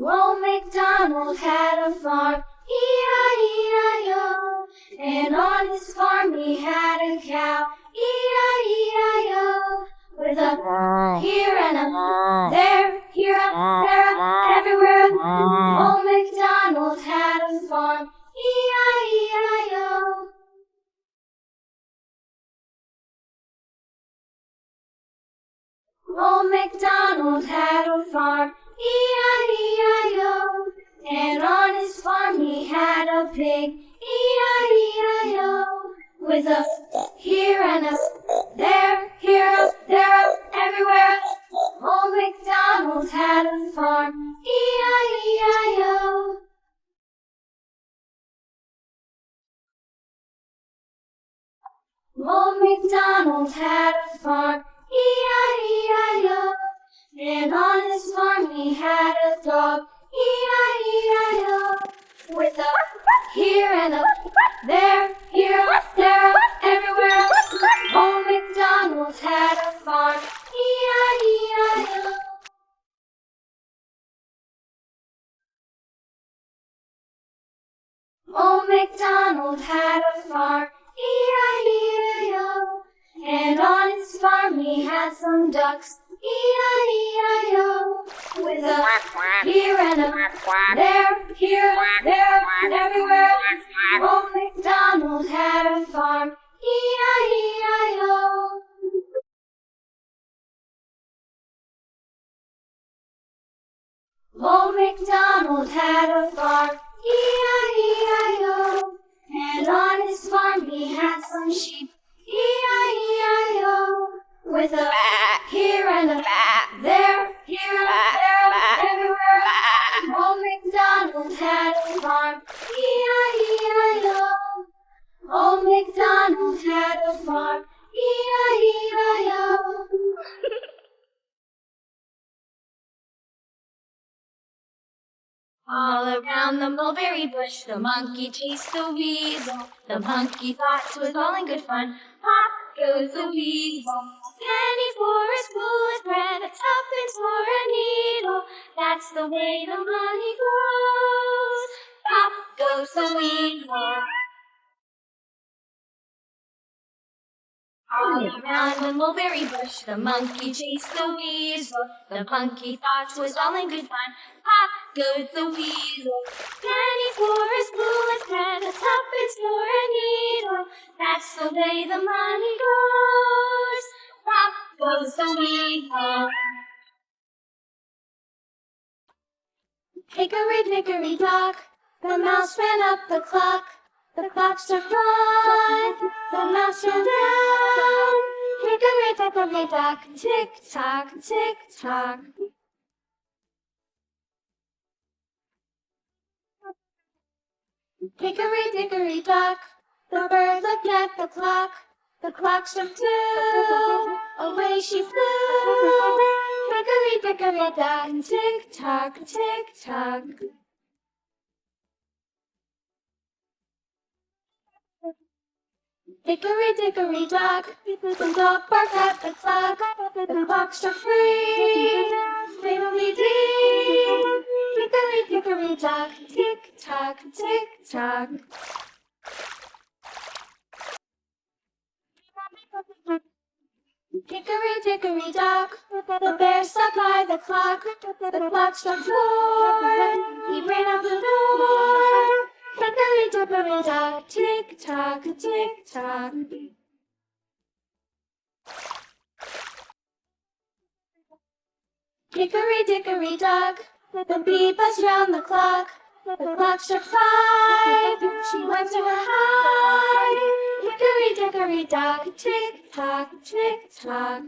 Old Macdonald had a farm, E-I-E-I-O. And on his farm he had a cow, E-I-E-I-O. With a here and a there, here, there, everywhere. Old Macdonald had a farm, E-I-E-I-O. Old Macdonald had a farm, E-I-E-I-O. And on his farm he had a pig, E-I-E-I-O. With a here and a there, here, there, everywhere. Old Macdonald had a farm, E-I-E-I-O. Old Macdonald had a farm, E-I-E-I-O. And on his farm he had a dog, E-I-E-I-O. With a here and a there, here, there, everywhere. Old Macdonald had a farm, E-I-E-I-O. Old Macdonald had a farm, E-I-E-I-O. And on his farm he had some ducks, E-I-E-I-O. With a here and a there, here, there, everywhere. Old Macdonald had a farm, E-I-E-I-O. Old Macdonald had a farm, E-I-E-I-O. And on his farm he had some sheep, E-I-E-I-O. With a here and a there, here, there, everywhere. Old Macdonald had a farm, E-I-E-I-O. Old Macdonald had a farm, E-I-E-I-O. All around the mulberry bush, the monkey chased the weasel. The monkey thought 'twas all in good fun. Pop goes the weasel. A penny for a spool of bread, a tuppence for a needle. That's the way the money goes. Pop goes the weasel. All around the mulberry bush, the monkey chased the weasel. The monkey thought 'twas all in good fun. Pop goes the weasel. Penny for a spool of bread, a tuppence for a needle. That's the way the money goes. Pop goes the weasel. Hickory dickory dock, the mouse ran up the clock. The clock struck one, the mouse ran down. Hickory dickory dock, tick tock, tick tock. Hickory dickory dock, the bird looked at the clock. The clock struck two, away she flew. Hickory dickory dock, tick tock, tick tock. Hickory dickory dock, the dog barked at the clock. The clock struck three, fatally ding. Hickory dickory dock, tick tock, tick tock. Hickory dickory dock, the bear sat by the clock. The clock struck four, he ran out the door. Hickory dickory dock, tick tock, tick tock. Hickory dickory dock, the bee buzzed round the clock. The clock struck five, she went to her hive. Hickory dickory dock, tick tock, tick tock.